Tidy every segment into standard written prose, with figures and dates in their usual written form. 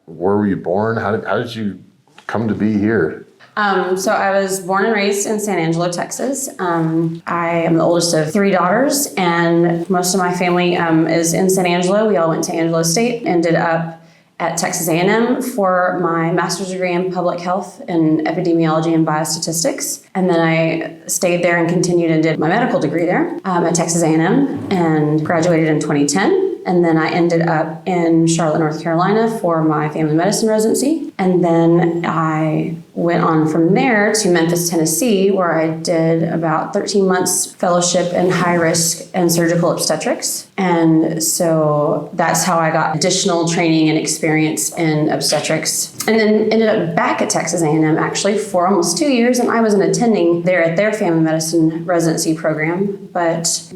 where were you born? How did you come to be here? So I was born and raised in San Angelo, Texas. I am the oldest of 3 daughters, and most of my family is in San Angelo. We all went to Angelo State, ended up at Texas A&M for my master's degree in public health and epidemiology and biostatistics. And then I stayed there and continued and did my medical degree there at Texas A&M and graduated in 2010. And then I ended up in Charlotte, North Carolina for my family medicine residency. And then I went on from there to Memphis, Tennessee, where I did about 13 months fellowship in high risk and surgical obstetrics. And so that's how I got additional training and experience in obstetrics. And then ended up back at Texas A&M actually for almost 2 years. And I was an attending there at their family medicine residency program. But,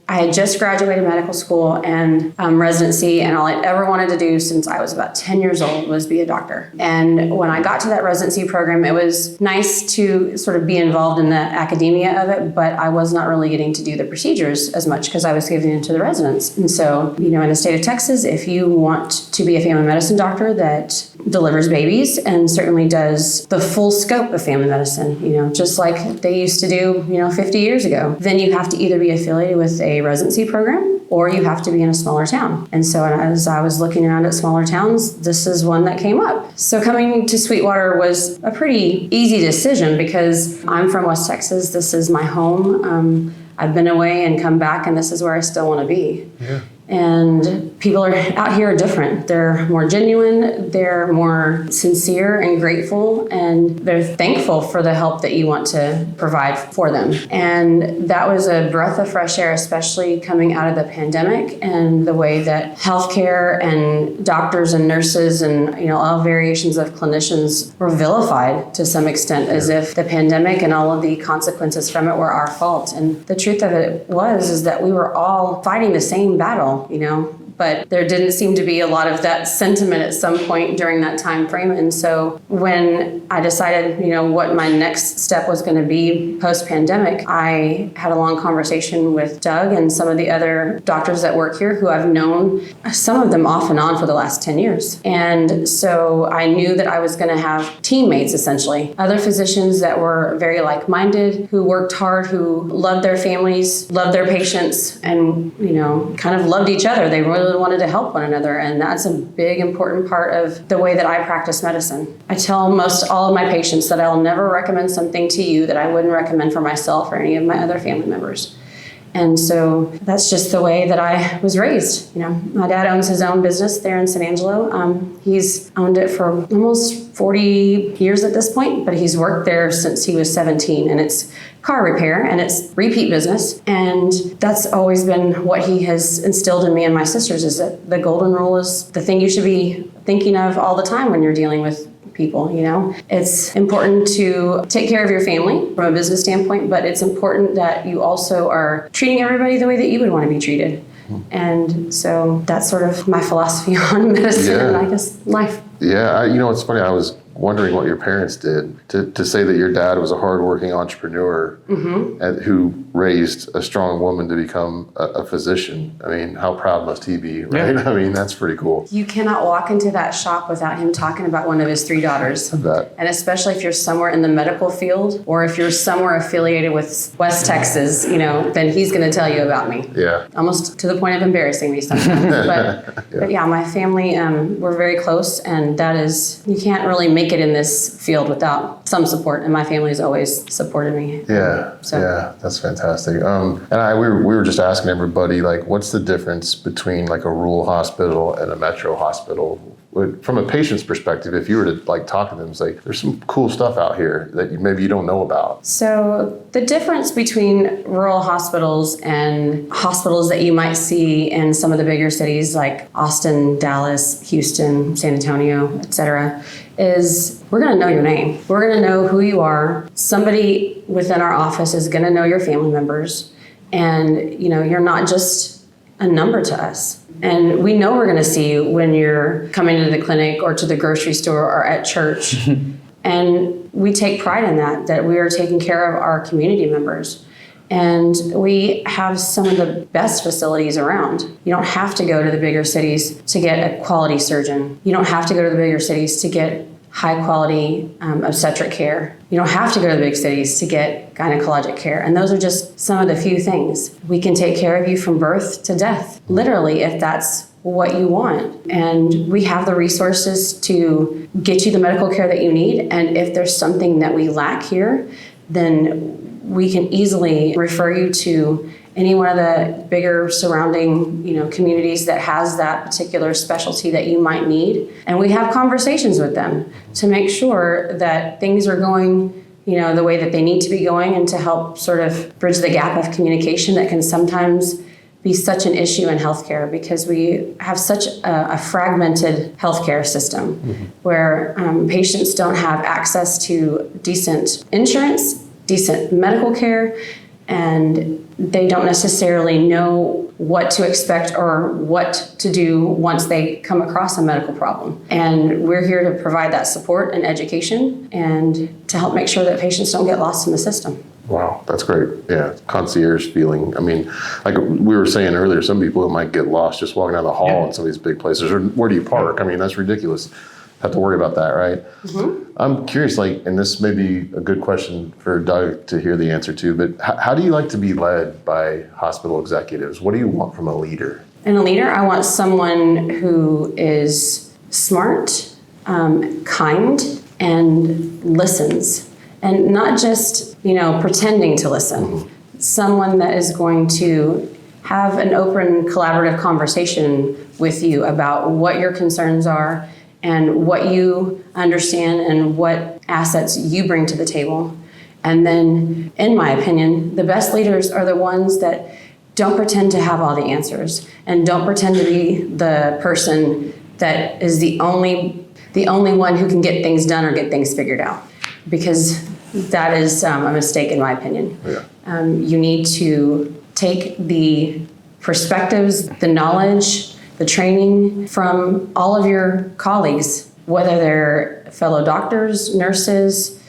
I had just graduated medical school and residency, and all I ever wanted to do since I was about 10 years old was be a doctor. And when I got to that residency program, it was nice to sort of be involved in the academia of it, but I was not really getting to do the procedures as much because I was giving it to the residents. And so, in the state of Texas, if you want to be a family medicine doctor that delivers babies and certainly does the full scope of family medicine, just like they used to do, 50 years ago, then you have to either be affiliated with a residency program or you have to be in a smaller town. And so as I was looking around at smaller towns, this is one that came up. So coming to Sweetwater was a pretty easy decision because I'm from West Texas. This is my home. I've been away and come back, and this is where I still want to be. Yeah. And people out here are different. They're more genuine, they're more sincere and grateful, and they're thankful for the help that you want to provide for them. And that was a breath of fresh air, especially coming out of the pandemic and the way that healthcare and doctors and nurses and all variations of clinicians were vilified to some extent, as if the pandemic and all of the consequences from it were our fault. And the truth of it is that we were all fighting the same battle. But there didn't seem to be a lot of that sentiment at some point during that time frame. And so when I decided, what my next step was going to be post-pandemic, I had a long conversation with Doug and some of the other doctors that work here who I've known, some of them off and on for the last 10 years. And so I knew that I was going to have teammates, essentially, other physicians that were very like-minded, who worked hard, who loved their families, loved their patients, and, kind of loved each other. They really wanted to help one another, and that's a big important part of the way that I practice medicine. I tell most all of my patients that I'll never recommend something to you that I wouldn't recommend for myself or any of my other family members. And so that's just the way that I was raised. My dad owns his own business there in San Angelo. He's owned it for almost 40 years at this point, but he's worked there since he was 17, and it's car repair and it's repeat business. And that's always been what he has instilled in me and my sisters, is that the golden rule is the thing you should be thinking of all the time when you're dealing with people. It's important to take care of your family from a business standpoint, but it's important that you also are treating everybody the way that you would want to be treated. And so that's sort of my philosophy on medicine and I guess life. Yeah, it's funny. I was wondering what your parents did to say that your dad was a hardworking entrepreneur and who raised a strong woman to become a physician. I mean, how proud must he be, right? Yeah. I mean, that's pretty cool. You cannot walk into that shop without him talking about one of his 3 daughters. I bet. And especially if you're somewhere in the medical field or if you're somewhere affiliated with West Texas, then he's going to tell you about me. Yeah. Almost to the point of embarrassing me sometimes. But yeah, my family, we're very close, and that is, you can't really make it in this field without some support, and my family has always supported me. Yeah, that's fantastic. And we were just asking everybody, what's the difference between a rural hospital and a metro hospital? From a patient's perspective, if you were to talk to them, say, there's some cool stuff out here that maybe you don't know about. So the difference between rural hospitals and hospitals that you might see in some of the bigger cities like Austin, Dallas, Houston, San Antonio, etc., is we're going to know your name. We're going to know who you are. Somebody within our office is going to know your family members. And, you're not just a number to us. And we know we're going to see you when you're coming to the clinic or to the grocery store or at church. And we take pride in that we are taking care of our community members. And we have some of the best facilities around. You don't have to go to the bigger cities to get a quality surgeon. You don't have to go to the bigger cities to get high quality obstetric care. You don't have to go to the big cities to get gynecologic care. And those are just some of the few things. We can take care of you from birth to death, literally, if that's what you want. And we have the resources to get you the medical care that you need. And if there's something that we lack here, then we can easily refer you to any one of the bigger surrounding, communities that has that particular specialty that you might need. And we have conversations with them to make sure that things are going, the way that they need to be going, and to help sort of bridge the gap of communication that can sometimes be such an issue in healthcare, because we have such a fragmented healthcare system where patients don't have access to decent insurance, decent medical care, and they don't necessarily know what to expect or what to do once they come across a medical problem. And we're here to provide that support and education and to help make sure that patients don't get lost in the system. Wow, that's great. Yeah, concierge feeling. I mean, like we were saying earlier, some people might get lost just walking down the hall in some of these big places. Or where do you park? I mean, that's ridiculous. Have to worry about that, right? I'm curious, and this may be a good question for Doug to hear the answer to, but how do you like to be led by hospital executives? What do you want from a leader? In a leader, I want someone who is smart, kind, and listens. And not just, pretending to listen. Someone that is going to have an open, collaborative conversation with you about what your concerns are and what you understand and what assets you bring to the table. And then, in my opinion, the best leaders are the ones that don't pretend to have all the answers and don't pretend to be the person that is the only one who can get things done or get things figured out. Because that is a mistake, in my opinion. Yeah. You need to take the perspectives, the knowledge, the training from all of your colleagues, whether they're fellow doctors, nurses,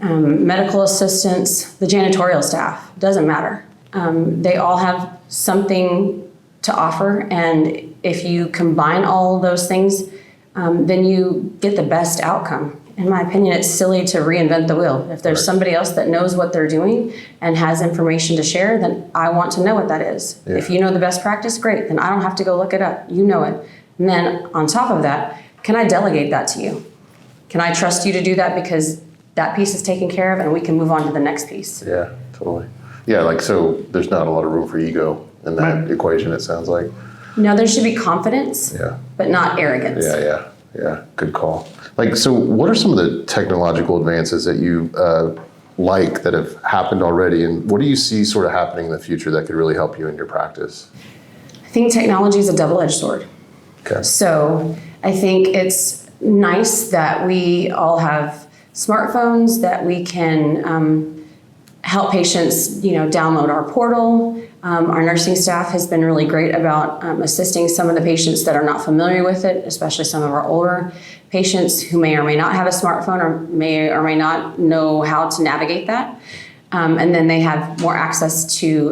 medical assistants, the janitorial staff, doesn't matter. They all have something to offer, and if you combine all of those things, then you get the best outcome. In my opinion, it's silly to reinvent the wheel. If there's somebody else that knows what they're doing and has information to share, then I want to know what that is. Yeah. If you know the best practice, great. Then I don't have to go look it up. You know it. And then on top of that, can I delegate that to you? Can I trust you to do that because that piece is taken care of and we can move on to the next piece? Yeah, totally. Yeah, so there's not a lot of room for ego in that equation, it sounds like. No, there should be confidence, but not arrogance. Yeah, good call. So what are some of the technological advances that you that have happened already, and what do you see sort of happening in the future that could really help you in your practice? I think technology is a double-edged sword. Okay. So I think it's nice that we all have smartphones, that we can help patients, download our portal. Our nursing staff has been really great about assisting some of the patients that are not familiar with it, especially some of our older patients who may or may not have a smartphone or may not know how to navigate that. And then they have more access to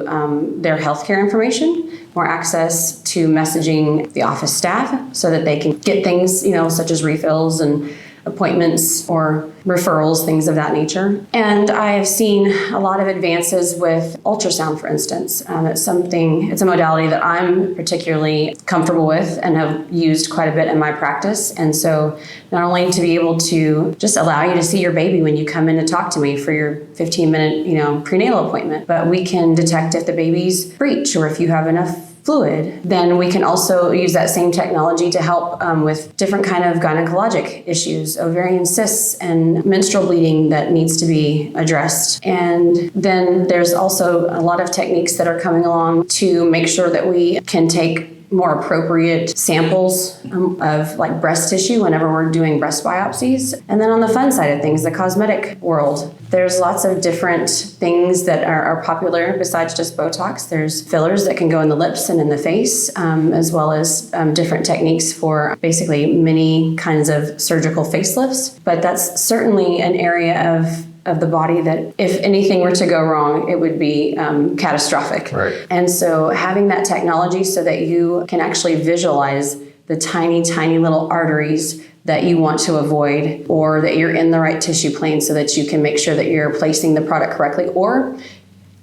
their healthcare information, more access to messaging the office staff so that they can get things, such as refills and appointments or referrals, things of that nature. And I have seen a lot of advances with ultrasound, for instance. It's a modality that I'm particularly comfortable with and have used quite a bit in my practice. And so not only to be able to just allow you to see your baby when you come in to talk to me for your 15-minute, prenatal appointment, but we can detect if the baby's breech or if you have enough fluid. Then we can also use that same technology to help with different kind of gynecologic issues, ovarian cysts and menstrual bleeding that needs to be addressed. And then there's also a lot of techniques that are coming along to make sure that we can take more appropriate samples of breast tissue whenever we're doing breast biopsies. And then on the fun side of things, the cosmetic world, there's lots of different things that are popular besides just Botox. There's fillers that can go in the lips and in the face, as well as different techniques for basically many kinds of surgical facelifts. But that's certainly an area of of the body that if anything were to go wrong, it would be catastrophic. Right. And so having that technology so that you can actually visualize the tiny, tiny little arteries that you want to avoid, or that you're in the right tissue plane so that you can make sure that you're placing the product correctly. Or,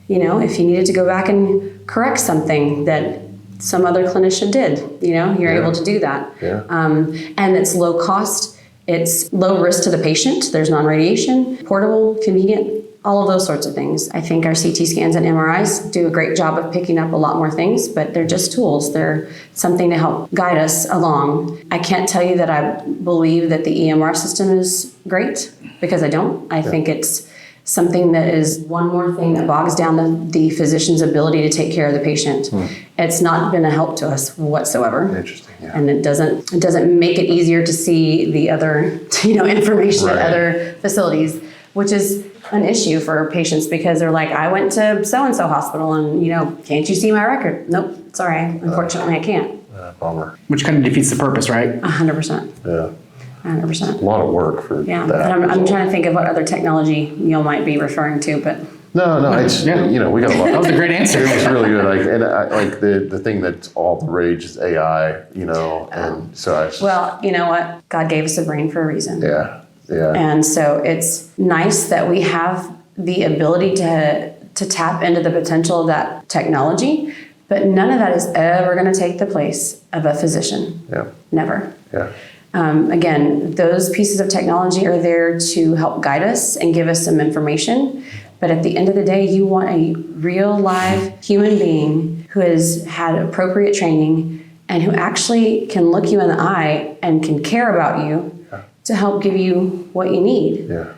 if you needed to go back and correct something that some other clinician did, you're able to do that. Yeah. And it's low cost. It's low risk to the patient. There's non-radiation, portable, convenient, all of those sorts of things. I think our CT scans and MRIs do a great job of picking up a lot more things, but they're just tools. They're something to help guide us along. I can't tell you that I believe that the EMR system is great, because I don't. I think it's something that is one more thing that bogs down the physician's ability to take care of the patient. It's not been a help to us whatsoever. Interesting. Yeah. And it doesn't make it easier to see the other information at other facilities, which is an issue for patients, because they're like, I went to so-and-so hospital and, can't you see my record? Nope, sorry, unfortunately I can't. Bummer. Which kind of defeats the purpose, right? 100%. Yeah. 100%. A lot of work for Yeah, that. but I'm trying to think of what other technology you might be referring to, but No, it's, we got a lot. That was a great answer. It was really good. The thing that's all the rage is AI, and so I. well, you know what? God gave us a brain for a reason. Yeah. And so it's nice that we have the ability to tap into the potential of that technology, but none of that is ever going to take the place of a physician. Yeah. Never. Yeah. Again, those pieces of technology are there to help guide us and give us some information. But at the end of the day, you want a real live human being who has had appropriate training and who actually can look you in the eye and can care about you to help give you what you need. Yeah.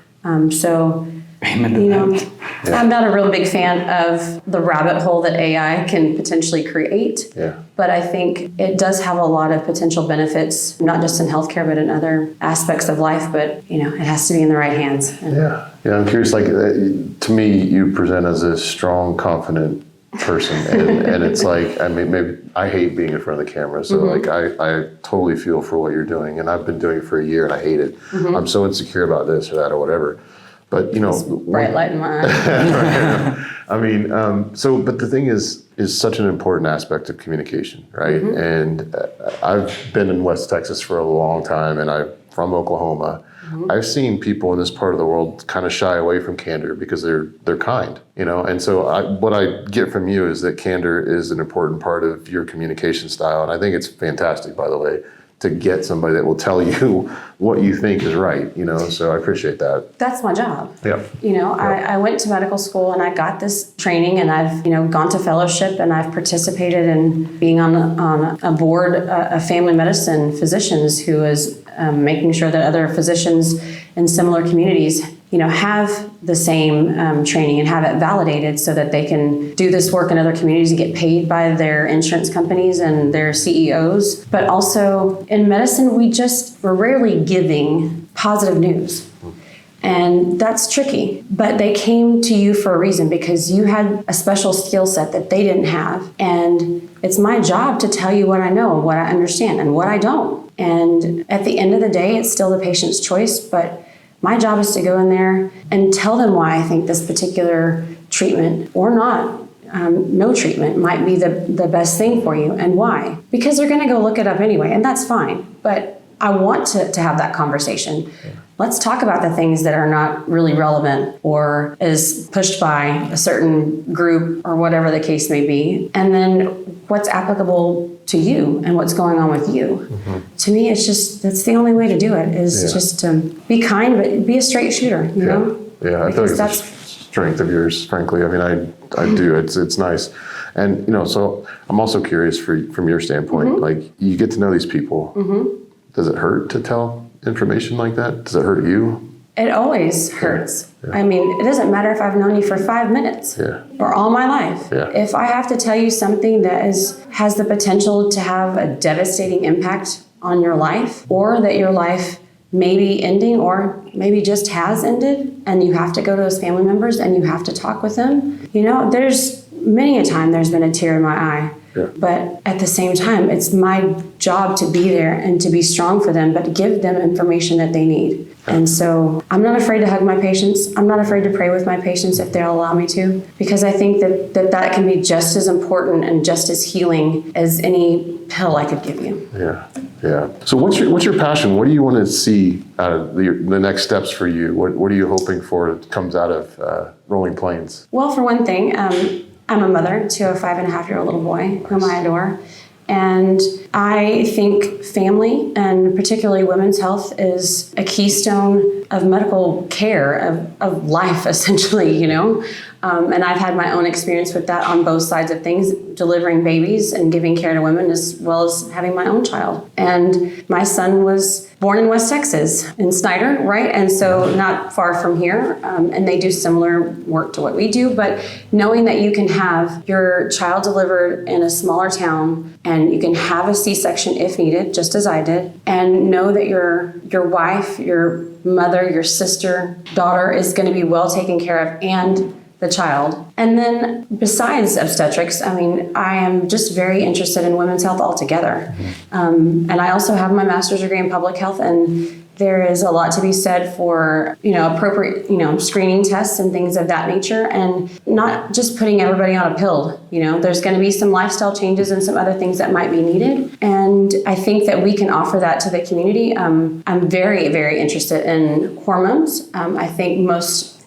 So, Amen to that. I'm not a real big fan of the rabbit hole that AI can potentially create. Yeah. But I think it does have a lot of potential benefits, not just in healthcare, but in other aspects of life. But, it has to be in the right hands. Yeah. I'm curious, to me, you present as a strong, confident person. And it's like, maybe I hate being in front of the camera. So I totally feel for what you're doing. And I've been doing it for a year and I hate it. I'm so insecure about this or that or whatever. But, Bright light in my eye. but the thing is such an important aspect of communication, right? And I've been in West Texas for a long time, and I'm from Oklahoma. I've seen people in this part of the world kind of shy away from candor because they're kind, And so what I get from you is that candor is an important part of your communication style, and I think it's fantastic, by the way, to get somebody that will tell you what you think is right, so I appreciate that. That's my job. Yeah. I went to medical school and I got this training, and I've, gone to fellowship, and I've participated in being on a board of family medicine physicians who is making sure that other physicians in similar communities, have the same training and have it validated so that they can do this work in other communities and get paid by their insurance companies and their CEOs. But also in medicine, we're rarely giving positive news. And that's tricky. But they came to you for a reason, because you had a special skill set that they didn't have. And it's my job to tell you what I know and what I understand and what I don't. And at the end of the day, it's still the patient's choice, but my job is to go in there and tell them why I think this particular treatment or not, no treatment might be the best thing for you, and why. Because they're going to go look it up anyway, and that's fine. But I want to have that conversation. Yeah. Let's talk about the things that are not really relevant or is pushed by a certain group or whatever the case may be. And then what's applicable to you and what's going on with you. To me, that's the only way to do it is just to be kind, but be a straight shooter, know? Yeah, I feel like it's a strength of yours, frankly. I do. It's nice. And, so I'm also curious from your standpoint, like you get to know these people. Does it hurt to tell information like that? Does it hurt you? It always hurts. Yeah. It doesn't matter if I've known you for 5 minutes or all my life. Yeah. If I have to tell you something that has the potential to have a devastating impact on your life, or that your life may be ending or maybe just has ended, and you have to go to those family members and you have to talk with them, there's many a time there's been a tear in my eye. Yeah. But at the same time, it's my job to be there and to be strong for them, but give them information that they need. And so I'm not afraid to hug my patients. I'm not afraid to pray with my patients if they'll allow me to, because I think that can be just as important and just as healing as any pill I could give you. Yeah. Yeah. So what's your passion? What do you want to see out of the next steps for you? What are you hoping for that comes out of Rolling Plains? Well, for one thing, I'm a mother to a 5.5-year-old little boy whom I adore. And I think family, and particularly women's health, is a keystone of medical care, of life, essentially, you know. And I've had my own experience with that on both sides of things, delivering babies and giving care to women, as well as having my own child. And my son was born in West Texas, in Snyder, right? And so not far from here. And they do similar work to what we do. But knowing that you can have your child delivered in a smaller town, and you can have a C-section if needed, just as I did, and know that your wife, your mother, your sister, daughter is going to be well taken care of, and the child. And then besides obstetrics, I mean, I am just very interested in women's health altogether. And I also have my master's degree in public health, and there is a lot to be said for, appropriate, screening tests and things of that nature, and not just putting everybody on a pill. There's going to be some lifestyle changes and some other things that might be needed. And I think that we can offer that to the community. I'm very, very interested in hormones. I think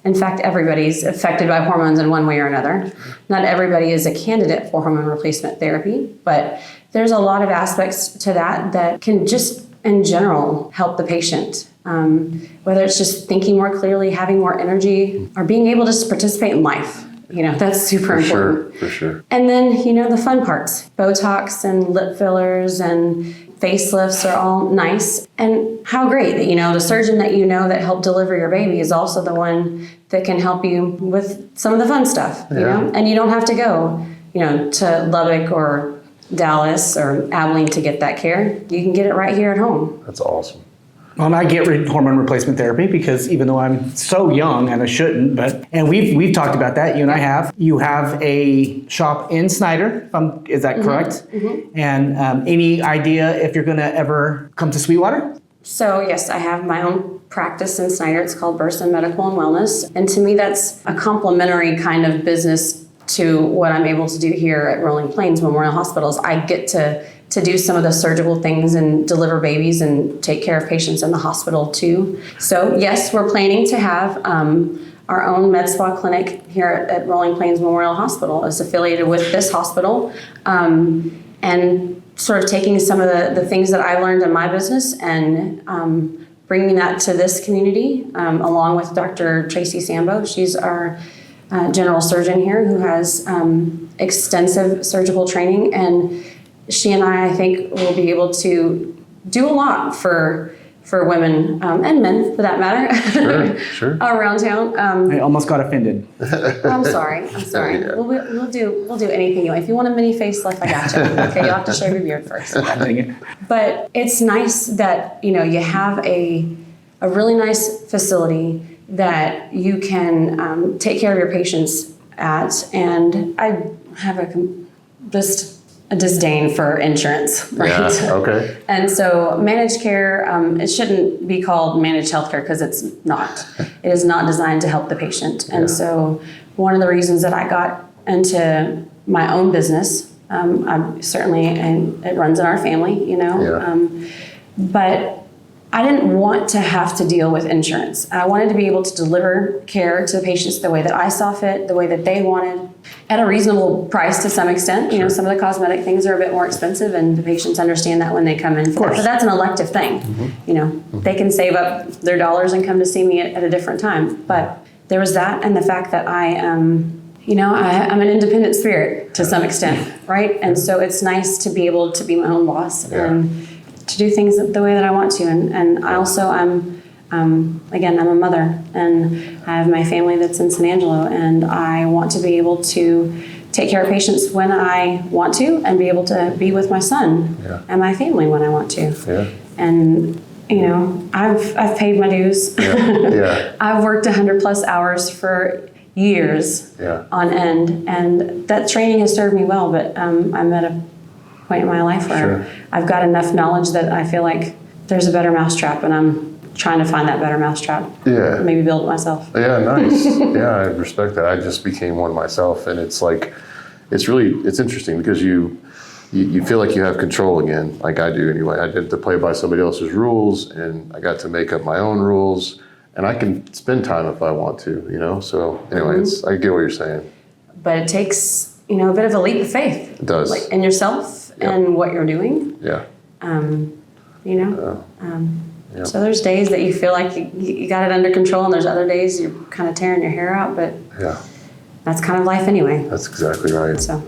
in fact, everybody's affected by hormones in one way or another. Not everybody is a candidate for hormone replacement therapy, but there's a lot of aspects to that can just, in general, help the patient. Whether it's just thinking more clearly, having more energy, or being able to participate in life. That's super important. For sure. And then, the fun parts. Botox and lip fillers and facelifts are all nice. And how great that, the surgeon that that helped deliver your baby is also the one that can help you with some of the fun stuff, you know? And you don't have to go, to Lubbock or Dallas or Abilene to get that care. You can get it right here at home. That's awesome. Well, and I get hormone replacement therapy because even though I'm so young and I shouldn't, and we've talked about that, you and I have. You have a shop in Snyder, is that correct? Mm-hmm. And any idea if you're going to ever come to Sweetwater? So yes, I have my own practice in Snyder. It's called Burson Medical and Wellness. And to me, that's a complementary kind of business to what I'm able to do here at Rolling Plains Memorial Hospitals. I get to do some of the surgical things and deliver babies and take care of patients in the hospital too. So yes, we're planning to have our own med spa clinic here at Rolling Plains Memorial Hospital. It's affiliated with this hospital, and sort of taking some of the things that I learned in my business and bringing that to this community, along with Dr. Tracy Sambo. She's our general surgeon here who has extensive surgical training, and she and I think, will be able to do a lot for women and men, for that matter, Sure. around town. I almost got offended. I'm sorry. Yeah. We'll do anything you want. If you want a mini facelift, I got you. Okay, you'll have to shave your beard first. But it's nice that you have a really nice facility that you can take care of your patients at, and I have just a disdain for insurance, right? Yeah, okay. And so managed care, it shouldn't be called managed healthcare because it's not. It is not designed to help the patient. And so one of the reasons that I got into my own business, and it runs in our family, but I didn't want to have to deal with insurance. I wanted to be able to deliver care to the patients the way that I saw fit, the way that they wanted, at a reasonable price to some extent. Some of the cosmetic things are a bit more expensive, and the patients understand that when they come in. Of course. But that's an elective thing. Mm-hmm. They can save up their dollars and come to see me at a different time. But there was that, and the fact that I'm an independent spirit to some extent, right? And so it's nice to be able to be my own boss and to do things the way that I want to. And I also, I'm a mother, and I have my family that's in San Angelo, and I want to be able to take care of patients when I want to, and be able to be with my son and my family when I want to. Yeah. And I've paid my dues. Yeah. I've worked 100+ hours for years on end, and that training has served me well. But I'm at a point in my life where I've got enough knowledge that I feel like there's a better mousetrap, and I'm trying to find that better mousetrap. Yeah. Maybe build it myself. Yeah, nice. Yeah, I respect that. I just became one myself, and it's like, it's interesting because you feel like you have control again, like I do anyway. I get to play by somebody else's rules, and I got to make up my own rules, and I can spend time if I want to, you know? So anyway, I get what you're saying. But it takes, you know, a bit of a leap of faith. It does. Like in yourself and what you're doing. Yeah. You know? So there's days that you feel like you got it under control, and there's other days you're kind of tearing your hair out, but Yeah. that's kind of life anyway. That's exactly right. So.